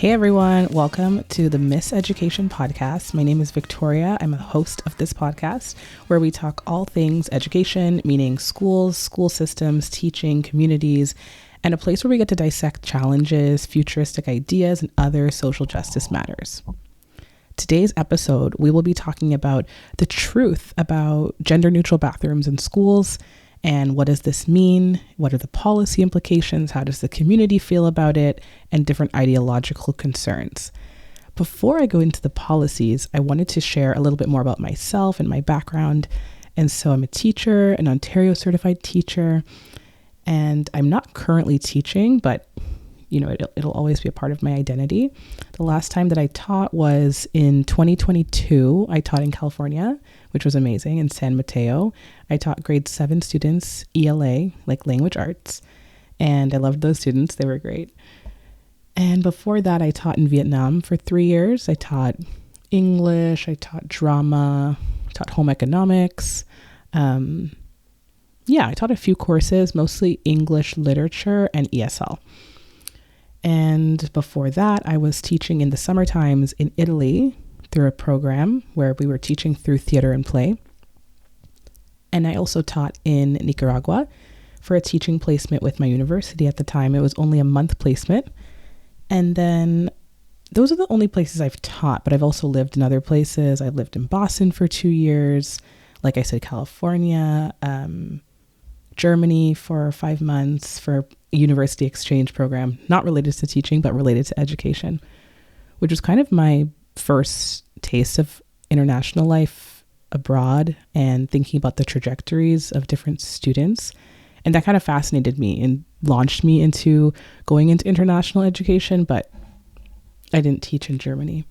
Hey everyone, welcome to the Miss Education podcast. My name is Victoria. I'm a host of this podcast where we talk all things education, meaning schools, school systems, teaching, communities, and a place where we get to dissect challenges, futuristic ideas, and other social justice matters. Today's episode, we will be talking about the truth about gender-neutral bathrooms in schools. And what does this mean? What are the policy implications? How does the community feel about it? And different ideological concerns. Before I go into the policies, I wanted to share a little bit more about myself and my background. And so I'm a teacher, an Ontario certified teacher, and I'm not currently teaching, but it'll always be a part of my identity. The last time that I taught was in 2022. I taught in California, which was amazing, in San Mateo. I taught grade 7 students ELA, like language arts, and I loved those students. They were great. And before that, I taught in Vietnam for 3 years. I taught English, I taught drama, I taught home economics. I taught a few courses, mostly English literature and ESL. And before that, I was teaching in the summer times in Italy through a program where we were teaching through theater and play. And I also taught in Nicaragua for a teaching placement with my university at the time. It was only a month placement. And then those are the only places I've taught, but I've also lived in other places. I lived in Boston for 2 years. Like I said, California, Germany for 5 months for a university exchange program, not related to teaching, but related to education, which was kind of my first taste of international life abroad and thinking about the trajectories of different students. And that kind of fascinated me and launched me into going into international education, but I didn't teach in Germany.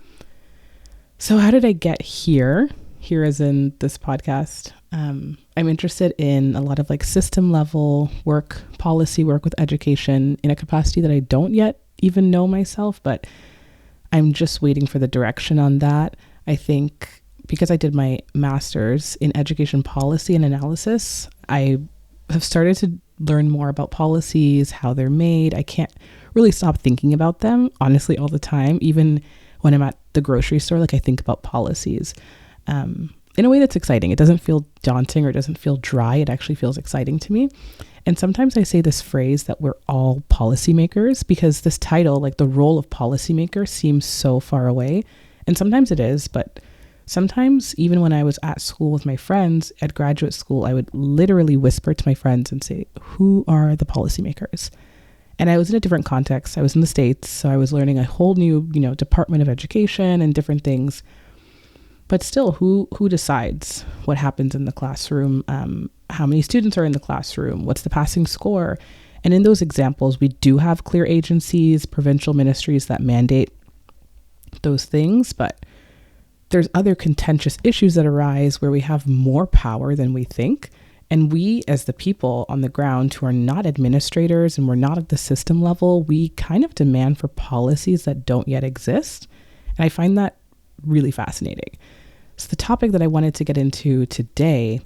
So how did I get here? Here as in this podcast. I'm interested in a lot of system level work, policy work with education in a capacity that I don't yet even know myself, but I'm just waiting for the direction on that. I think because I did my master's in education policy and analysis, I have started to learn more about policies, how they're made. I can't really stop thinking about them, honestly, all the time. Even when I'm at the grocery store, I think about policies in a way that's exciting. It doesn't feel daunting or doesn't feel dry. It actually feels exciting to me. And sometimes I say this phrase that we're all policymakers because this title, the role of policymaker, seems so far away. And sometimes it is, but sometimes even when I was at school with my friends at graduate school, I would literally whisper to my friends and say, who are the policymakers? And I was in a different context. I was in the States, so I was learning a whole new, Department of Education and different things. But still, who decides what happens in the classroom? How many students are in the classroom? What's the passing score? And in those examples, we do have clear agencies, provincial ministries that mandate those things. But there's other contentious issues that arise where we have more power than we think. And we, as the people on the ground who are not administrators and we're not at the system level, we kind of demand for policies that don't yet exist. And I find that really fascinating. So the topic that I wanted to get into today,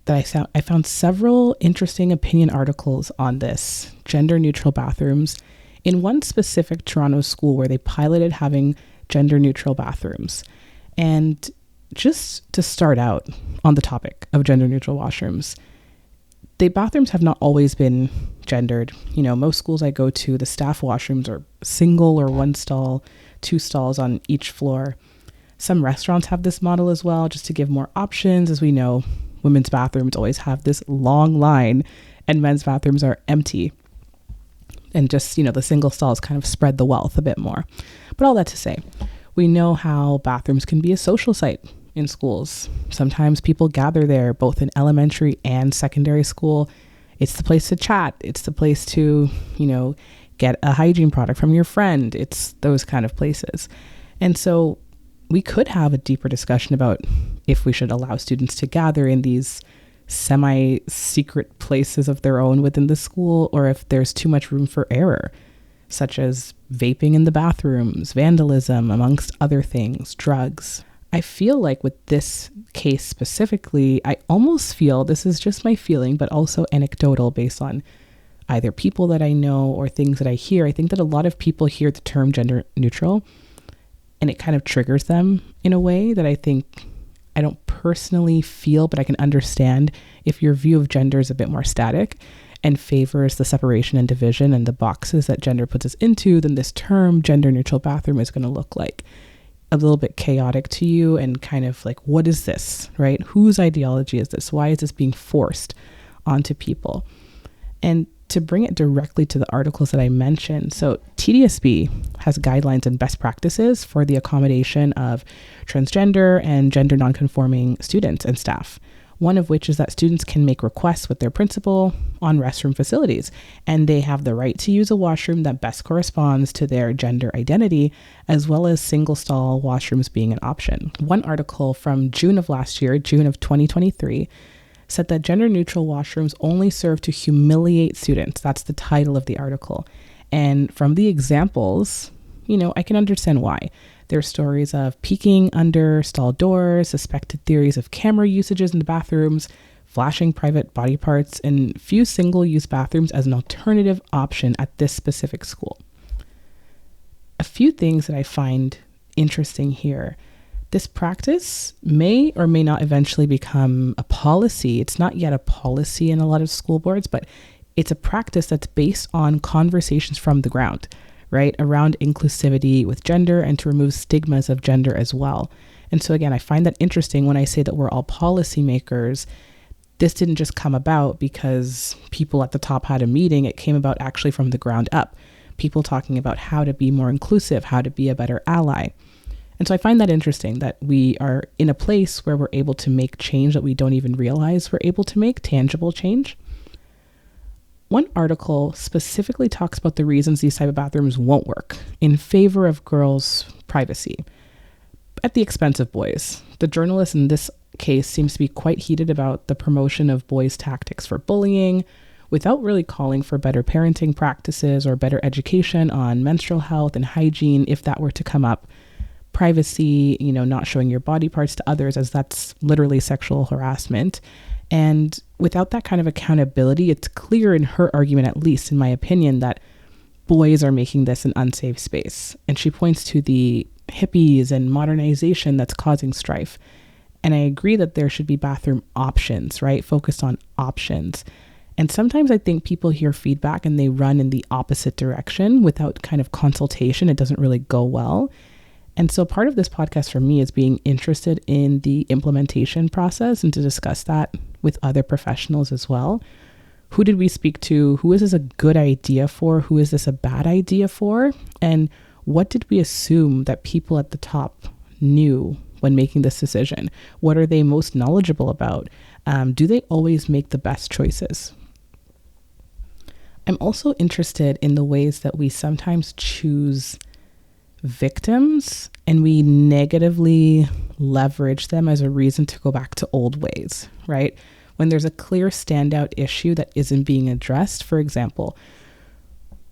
that I found several interesting opinion articles on this, gender neutral bathrooms, in one specific Toronto school where they piloted having gender neutral bathrooms. And just to start out on the topic of gender neutral washrooms, the bathrooms have not always been gendered. Most schools I go to, the staff washrooms are single or one stall, 2 stalls on each floor. Some restaurants have this model as well, just to give more options. As we know, women's bathrooms always have this long line and men's bathrooms are empty. And just, the single stalls kind of spread the wealth a bit more. But all that to say, we know how bathrooms can be a social site in schools. Sometimes people gather there, both in elementary and secondary school. It's the place to chat. It's the place to, get a hygiene product from your friend. It's those kind of places. And so we could have a deeper discussion about if we should allow students to gather in these semi-secret places of their own within the school, or if there's too much room for error, such as vaping in the bathrooms, vandalism, amongst other things, drugs. I feel like with this case specifically, I almost feel, this is just my feeling, but also anecdotal based on either people that I know or things that I hear, I think that a lot of people hear the term gender neutral and it kind of triggers them in a way that I think I don't personally feel, but I can understand if your view of gender is a bit more static and favors the separation and division and the boxes that gender puts us into, then this term gender neutral bathroom is going to look like a little bit chaotic to you and kind of like, what is this, right? Whose ideology is this? Why is this being forced onto people? And to bring it directly to the articles that I mentioned, so TDSB has guidelines and best practices for the accommodation of transgender and gender nonconforming students and staff. One of which is that students can make requests with their principal on restroom facilities, and they have the right to use a washroom that best corresponds to their gender identity, as well as single stall washrooms being an option. One article from June of last year, June of 2023, said that gender neutral washrooms only serve to humiliate students. That's the title of the article. And from the examples, I can understand why. There's stories of peeking under stall doors, suspected theories of camera usages in the bathrooms, flashing private body parts, and few single-use bathrooms as an alternative option at this specific school. A few things that I find interesting here. This practice may or may not eventually become a policy. It's not yet a policy in a lot of school boards, but it's a practice that's based on conversations from the ground, right? Around inclusivity with gender and to remove stigmas of gender as well. And so again, I find that interesting when I say that we're all policymakers. This didn't just come about because people at the top had a meeting. It came about actually from the ground up. People talking about how to be more inclusive, how to be a better ally. And so I find that interesting that we are in a place where we're able to make change that we don't even realize we're able to make, tangible change. One article specifically talks about the reasons these type of bathrooms won't work in favor of girls' privacy at the expense of boys. The journalist in this case seems to be quite heated about the promotion of boys' tactics for bullying without really calling for better parenting practices or better education on menstrual health and hygiene if that were to come up. Privacy, not showing your body parts to others, as that's literally sexual harassment. And without that kind of accountability, it's clear in her argument, at least in my opinion, that boys are making this an unsafe space. And she points to the hippies and modernization that's causing strife. And I agree that there should be bathroom options, right? Focused on options. And sometimes I think people hear feedback and they run in the opposite direction without kind of consultation. It doesn't really go well. And so part of this podcast for me is being interested in the implementation process and to discuss that with other professionals as well. Who did we speak to? Who is this a good idea for? Who is this a bad idea for? And what did we assume that people at the top knew when making this decision? What are they most knowledgeable about? Do they always make the best choices? I'm also interested in the ways that we sometimes choose victims and we negatively leverage them as a reason to go back to old ways, right? When there's a clear standout issue that isn't being addressed. For example,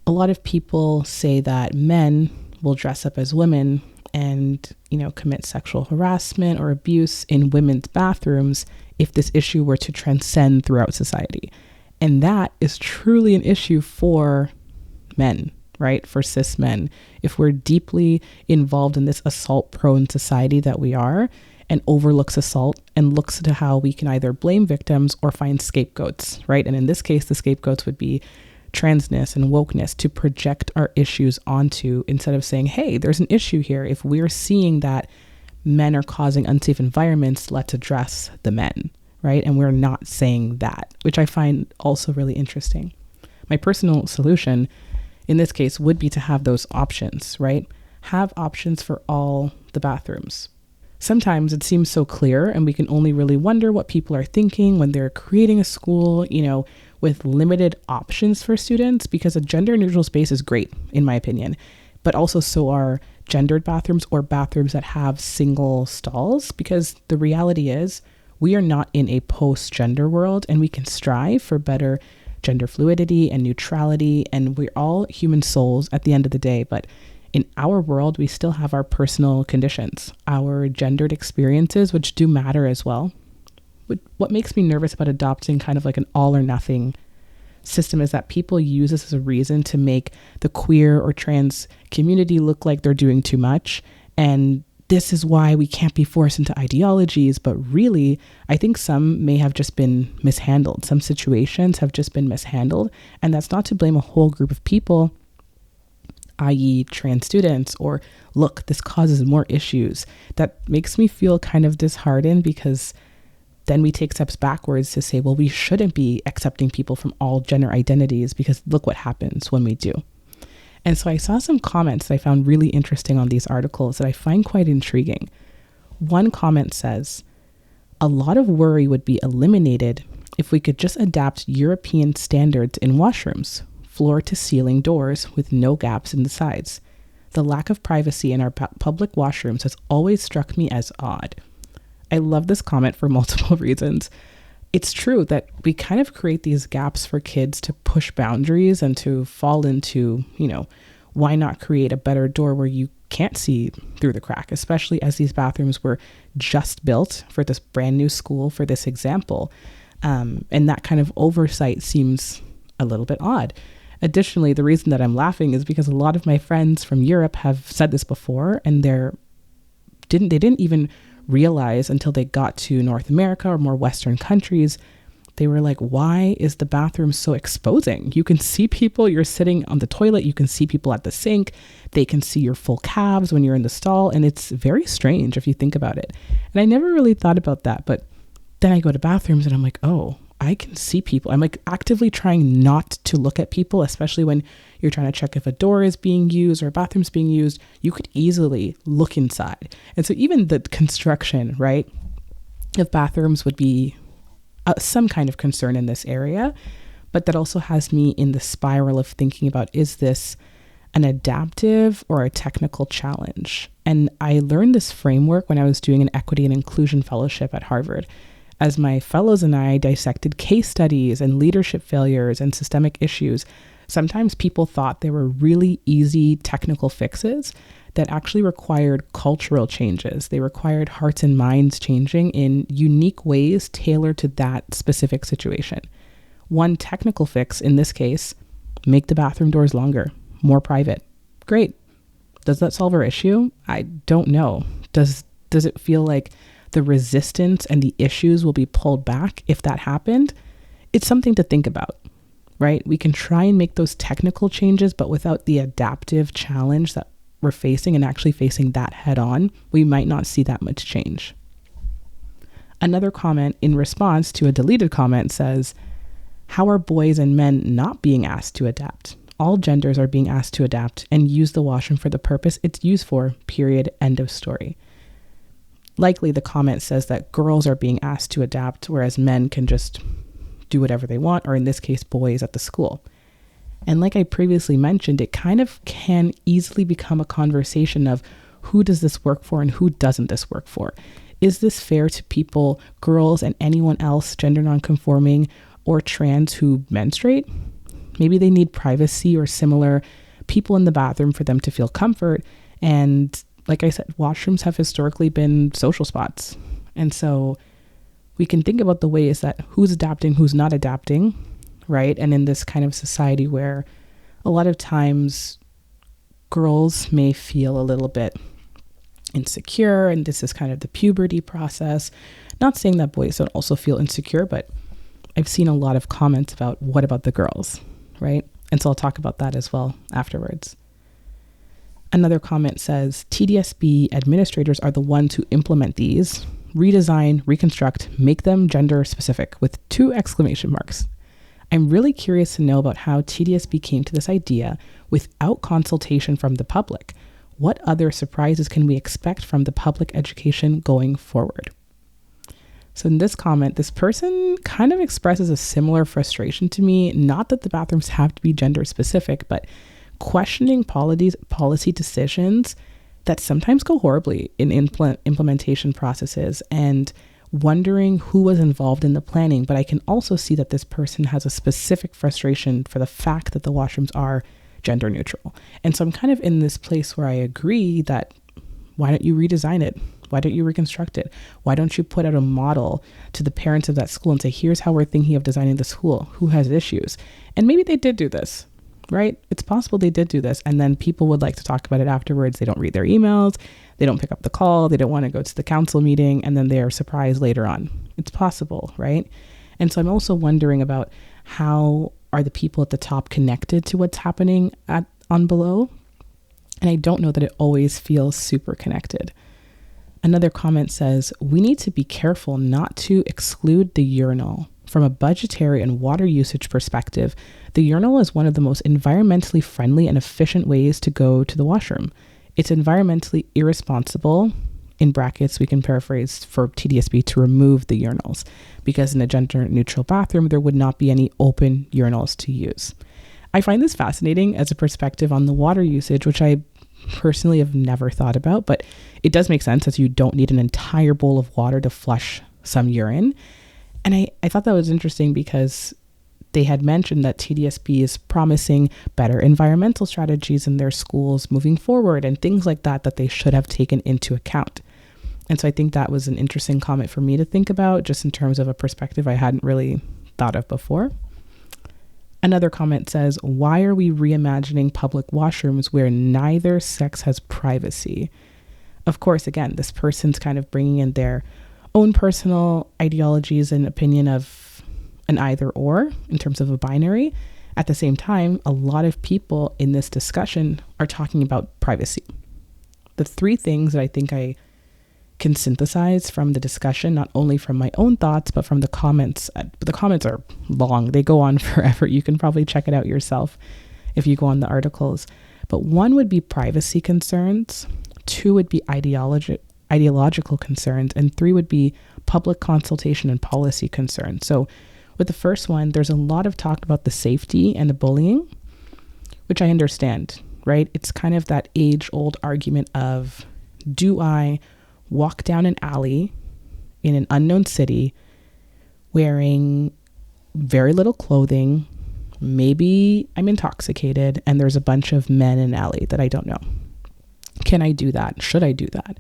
a lot of people say that men will dress up as women and, commit sexual harassment or abuse in women's bathrooms if this issue were to transcend throughout society. And that is truly an issue for men, right? For cis men. If we're deeply involved in this assault-prone society that we are and overlooks assault and looks to how we can either blame victims or find scapegoats, right? And in this case, the scapegoats would be transness and wokeness to project our issues onto instead of saying, hey, there's an issue here. If we're seeing that men are causing unsafe environments, let's address the men, right? And we're not saying that, which I find also really interesting. My personal solution in this case would be to have those options, right? Have options for all the bathrooms. Sometimes it seems so clear and we can only really wonder what people are thinking when they're creating a school, with limited options for students, because a gender neutral space is great, in my opinion, but also so are gendered bathrooms or bathrooms that have single stalls, because the reality is we are not in a post-gender world and we can strive for better gender fluidity and neutrality, and we're all human souls at the end of the day. But in our world, we still have our personal conditions, our gendered experiences, which do matter as well. What makes me nervous about adopting kind of like an all or nothing system is that people use this as a reason to make the queer or trans community look like they're doing too much. And this is why we can't be forced into ideologies. But really, I think some may have just been mishandled. Some situations have just been mishandled. And that's not to blame a whole group of people, i.e. trans students, or look, this causes more issues. That makes me feel kind of disheartened, because then we take steps backwards to say, well, we shouldn't be accepting people from all gender identities, because look what happens when we do. And so I saw some comments that I found really interesting on these articles that I find quite intriguing. One comment says, a lot of worry would be eliminated if we could just adapt European standards in washrooms, floor to ceiling doors with no gaps in the sides. The lack of privacy in our public washrooms has always struck me as odd. I love this comment for multiple reasons. It's true that we kind of create these gaps for kids to push boundaries and to fall into, why not create a better door where you can't see through the crack, especially as these bathrooms were just built for this brand new school, for this example. And that kind of oversight seems a little bit odd. Additionally, the reason that I'm laughing is because a lot of my friends from Europe have said this before, and they didn't even realize until they got to North America or more Western countries. They were like, why is the bathroom so exposing? You can see people, you're sitting on the toilet, you can see people at the sink, they can see your full calves when you're in the stall, and it's very strange if you think about it. And I never really thought about that, but then I go to bathrooms and I'm like, oh, I can see people. I'm like actively trying not to look at people, especially when you're trying to check if a door is being used or a bathroom's being used. You could easily look inside. And so even the construction, right, of bathrooms would be some kind of concern in this area. But that also has me in the spiral of thinking about, is this an adaptive or a technical challenge? And I learned this framework when I was doing an equity and inclusion fellowship at Harvard. As my fellows and I dissected case studies and leadership failures and systemic issues, sometimes people thought they were really easy technical fixes that actually required cultural changes. They required hearts and minds changing in unique ways tailored to that specific situation. One technical fix in this case, make the bathroom doors longer, more private. Great. Does that solve our issue? I don't know. Does it feel like the resistance and the issues will be pulled back if that happened? It's something to think about, right? We can try and make those technical changes, but without the adaptive challenge that we're facing and actually facing that head on, we might not see that much change. Another comment in response to a deleted comment says, how are boys and men not being asked to adapt? All genders are being asked to adapt and use the washroom for the purpose it's used for, period, end of story. Likely the comment says that girls are being asked to adapt, whereas men can just do whatever they want, or in this case, boys at the school. And like I previously mentioned, it kind of can easily become a conversation of who does this work for and who doesn't this work for? Is this fair to people, girls and anyone else gender nonconforming or trans who menstruate? Maybe they need privacy or similar people in the bathroom for them to feel comfort. And like I said, washrooms have historically been social spots. And so we can think about the ways that who's adapting, who's not adapting, right? And in this kind of society where a lot of times girls may feel a little bit insecure, and this is kind of the puberty process. Not saying that boys don't also feel insecure, but I've seen a lot of comments about what about the girls, right? And so I'll talk about that as well afterwards. Another comment says, TDSB administrators are the ones who implement these, redesign, reconstruct, make them gender specific, with 2 exclamation marks. I'm really curious to know about how TDSB came to this idea without consultation from the public. What other surprises can we expect from the public education going forward? So in this comment, this person kind of expresses a similar frustration to me, not that the bathrooms have to be gender specific, but questioning policy decisions that sometimes go horribly in implementation processes, and wondering who was involved in the planning. But I can also see that this person has a specific frustration for the fact that the washrooms are gender neutral. And so I'm kind of in this place where I agree that why don't you redesign it? Why don't you reconstruct it? Why don't you put out a model to the parents of that school and say, here's how we're thinking of designing the school, who has issues? And maybe they did do this, right? It's possible they did do this. And then people would like to talk about it afterwards. They don't read their emails. They don't pick up the call. They don't want to go to the council meeting. And then they are surprised later on. It's possible, right? And so I'm also wondering about how are the people at the top connected to what's happening on below? And I don't know that it always feels super connected. Another comment says, we need to be careful not to exclude the urinal. From a budgetary and water usage perspective, the urinal is one of the most environmentally friendly and efficient ways to go to the washroom. It's environmentally irresponsible, in brackets, we can paraphrase for TDSB, to remove the urinals, because in a gender-neutral bathroom, there would not be any open urinals to use. I find this fascinating as a perspective on the water usage, which I personally have never thought about, but it does make sense as you don't need an entire bowl of water to flush some urine. And I thought that was interesting because they had mentioned that TDSB is promising better environmental strategies in their schools moving forward and things like that they should have taken into account. And so I think that was an interesting comment for me to think about, just in terms of a perspective I hadn't really thought of before. Another comment says, why are we reimagining public washrooms where neither sex has privacy? Of course, again, this person's kind of bringing in their own personal ideologies and opinion of an either or in terms of a binary. At the same time, a lot of people in this discussion are talking about privacy. The three things that I think I can synthesize from the discussion, not only from my own thoughts, but from the comments. The comments are long. They go on forever. You can probably check it out yourself if you go on the articles. But one would be privacy concerns. Two would be ideological concerns. And three would be public consultation and policy concerns. So with the first one, there's a lot of talk about the safety and the bullying, which I understand, right? It's kind of that age-old argument of, do I walk down an alley in an unknown city wearing very little clothing, maybe I'm intoxicated, and there's a bunch of men in an alley that I don't know? Can I do that? Should I do that?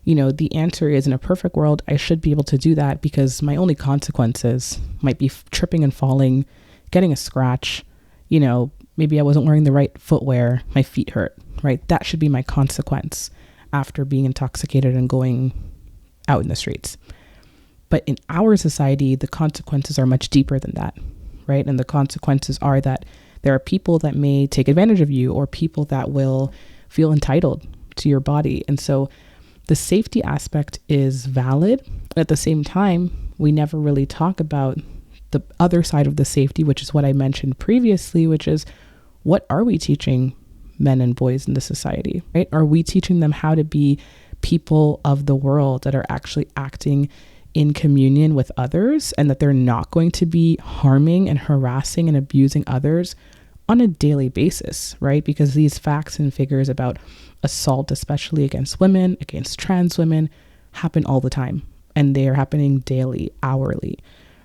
You know, the answer is, in a perfect world, I should be able to do that, because my only consequences might be tripping and falling, getting a scratch, you know, maybe I wasn't wearing the right footwear, my feet hurt, right? That should be my consequence after being intoxicated and going out in the streets. But in our society, the consequences are much deeper than that, right? And the consequences are that there are people that may take advantage of you, or people that will feel entitled to your body. And so the safety aspect is valid. At the same time, we never really talk about the other side of the safety, which is what I mentioned previously, which is, what are we teaching men and boys in the society, right? Are we teaching them how to be people of the world that are actually acting in communion with others, and that they're not going to be harming and harassing and abusing others on a daily basis, right? Because these facts and figures about assault, especially against women, against trans women, happen all the time, and they are happening daily, hourly,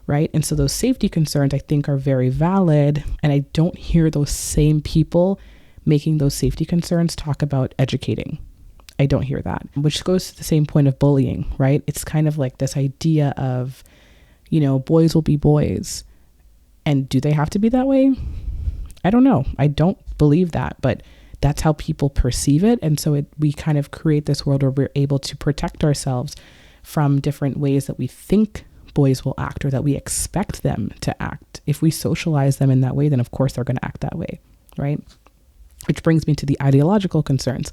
right? And so those safety concerns, I think, are very valid, and I don't hear those same people making those safety concerns talk about educating. I don't hear that, which goes to the same point of bullying, right? It's kind of like this idea of, you know, boys will be boys. And do they have to be that way? I don't know. I don't believe that, but that's how people perceive it. And so we kind of create this world where we're able to protect ourselves from different ways that we think boys will act, or that we expect them to act. If we socialize them in that way, then of course they're going to act that way, right? Which brings me to the ideological concerns.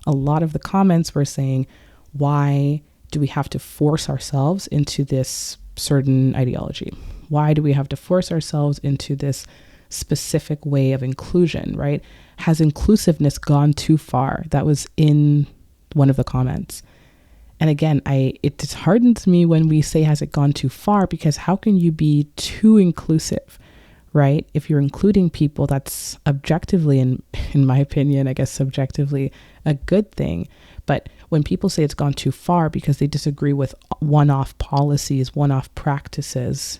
A lot of the comments were saying, why do we have to force ourselves into this certain ideology? Why do we have to force ourselves into this specific way of inclusion, right? Has inclusiveness gone too far? That was in one of the comments. And again, it disheartens me when we say, has it gone too far? Because how can you be too inclusive, right? If you're including people, that's objectively, in my opinion, I guess subjectively, a good thing. But when people say it's gone too far because they disagree with one-off policies, one-off practices,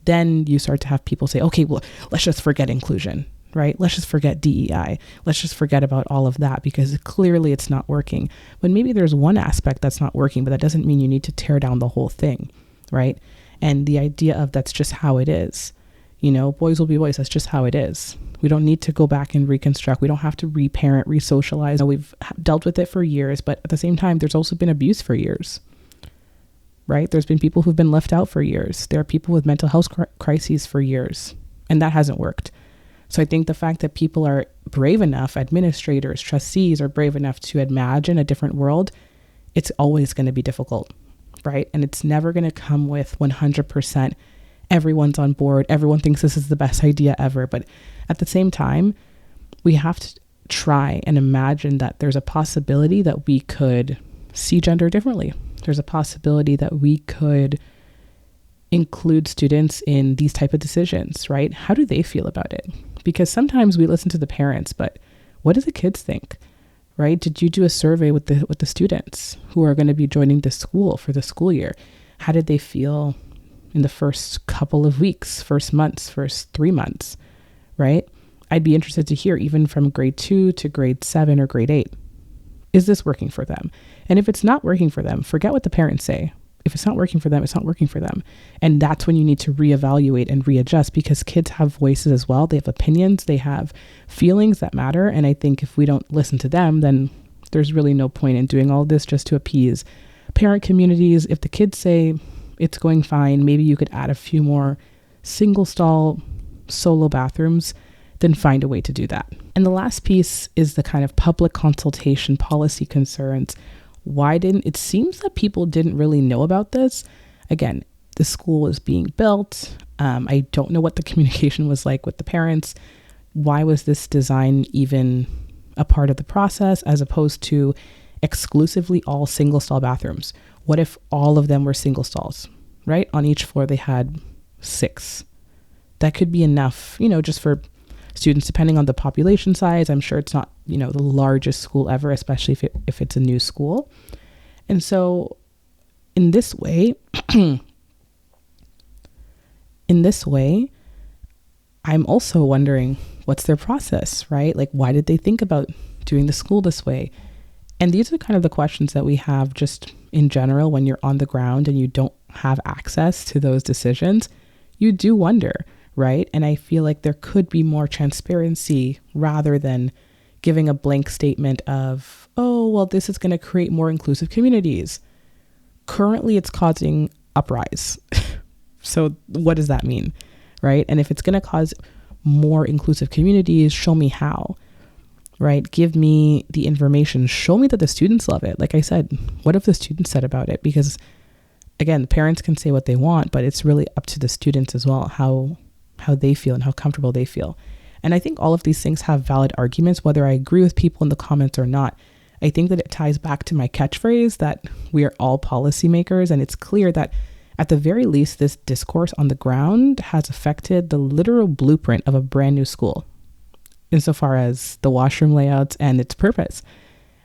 then you start to have people say, okay, well, let's just forget inclusion. right? Let's just forget DEI. Let's just forget about all of that because clearly it's not working. But maybe there's one aspect that's not working, but that doesn't mean you need to tear down the whole thing, right? And the idea of that's just how it is. Boys will be boys. That's just how it is. We don't need to go back and reconstruct. We don't have to reparent, resocialize. We've dealt with it for years, but at the same time, there's also been abuse for years, right? There's been people who've been left out for years. There are people with mental health crises for years, and that hasn't worked. So I think the fact that people are brave enough, administrators, trustees are brave enough to imagine a different world, it's always going to be difficult, right? And it's never going to come with 100% everyone's on board. Everyone thinks this is the best idea ever. But at the same time, we have to try and imagine that there's a possibility that we could see gender differently. There's a possibility that we could include students in these type of decisions, right? How do they feel about it? Because sometimes we listen to the parents, but what do the kids think, right? Did you do a survey with the students who are going to be joining the school for the school year? How did they feel in the first couple of weeks, first months, first 3 months, right? I'd be interested to hear even from grade 2 to grade 7 or grade 8. Is this working for them? And if it's not working for them, forget what the parents say. If it's not working for them, it's not working for them. And that's when you need to reevaluate and readjust because kids have voices as well. They have opinions, they have feelings that matter. And I think if we don't listen to them, then there's really no point in doing all this just to appease parent communities. If the kids say it's going fine, maybe you could add a few more single stall solo bathrooms, then find a way to do that. And the last piece is the kind of public consultation policy concerns. It seems that people didn't really know about this. Again, the school is being built. I don't know what the communication was like with the parents. Why was this design even a part of the process as opposed to exclusively all single stall bathrooms? What if all of them were single stalls, right? On each floor, they had 6. That could be enough, just for students, depending on the population size. I'm sure it's not, the largest school ever, especially if it's a new school. And so in this way, I'm also wondering what's their process, right? Like, why did they think about doing the school this way? And these are kind of the questions that we have just in general when you're on the ground and you don't have access to those decisions. You do wonder, right? And I feel like there could be more transparency rather than giving a blank statement of, oh, well, this is going to create more inclusive communities. Currently, it's causing uprise. So what does that mean, right? And if it's going to cause more inclusive communities, show me how, right? Give me the information. Show me that the students love it. Like I said, what have the students said about it? Because again, the parents can say what they want, but it's really up to the students as well, how they feel and how comfortable they feel. And I think all of these things have valid arguments, whether I agree with people in the comments or not. I think that it ties back to my catchphrase that we are all policymakers, and it's clear that at the very least, this discourse on the ground has affected the literal blueprint of a brand new school, insofar as the washroom layouts and its purpose.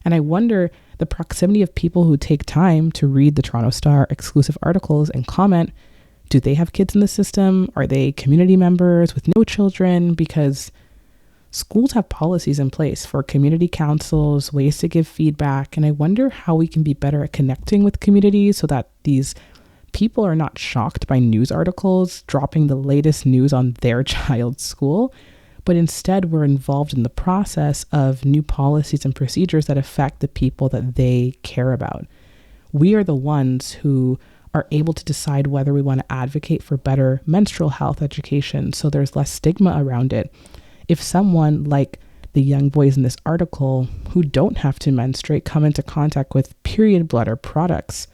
And I wonder the proximity of people who take time to read the Toronto Star exclusive articles and comment. Do they have kids in the system? Are they community members with no children? Because schools have policies in place for community councils, ways to give feedback. And I wonder how we can be better at connecting with communities so that these people are not shocked by news articles dropping the latest news on their child's school, but instead we're involved in the process of new policies and procedures that affect the people that they care about. We are the ones who are able to decide whether we want to advocate for better menstrual health education so there's less stigma around it. If someone like the young boys in this article who don't have to menstruate come into contact with period blood or products,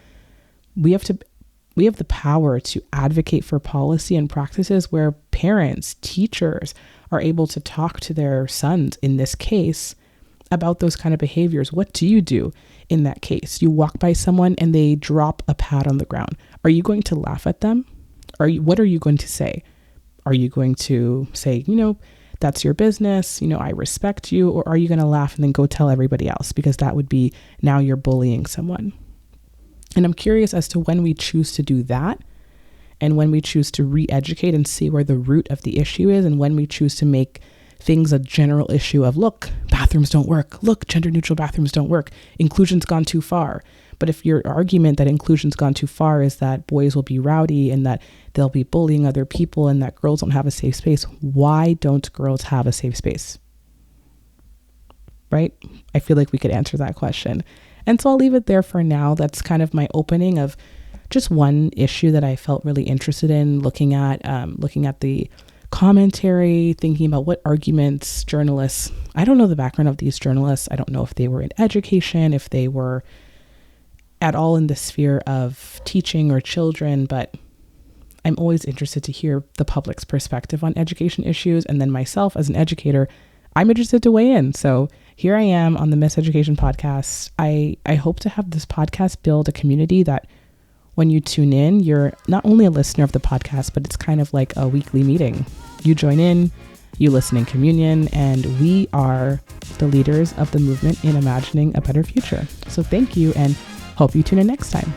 we have the power to advocate for policy and practices where parents, teachers are able to talk to their sons, in this case, about those kind of behaviors. What do you do in that case? You walk by someone and they drop a pad on the ground. Are you going to laugh at them? What are you going to say? Are you going to say, that's your business, I respect you? Or are you going to laugh and then go tell everybody else? Because that would be, now you're bullying someone. And I'm curious as to when we choose to do that, and when we choose to re-educate and see where the root of the issue is, and when we choose to make things a general issue of, look, bathrooms don't work. Look, gender neutral bathrooms don't work. Inclusion's gone too far. But if your argument that inclusion's gone too far is that boys will be rowdy and that they'll be bullying other people and that girls don't have a safe space, why don't girls have a safe space? Right? I feel like we could answer that question. And so I'll leave it there for now. That's kind of my opening of just one issue that I felt really interested in looking at the commentary, thinking about what arguments journalists, I don't know the background of these journalists. I don't know if they were in education, if they were at all in the sphere of teaching or children, but I'm always interested to hear the public's perspective on education issues. And then myself as an educator, I'm interested to weigh in. So here I am on the Miseducation podcast. I hope to have this podcast build a community that when you tune in, you're not only a listener of the podcast, but it's kind of like a weekly meeting. You join in, you listen in communion, and we are the leaders of the movement in imagining a better future. So thank you, and hope you tune in next time.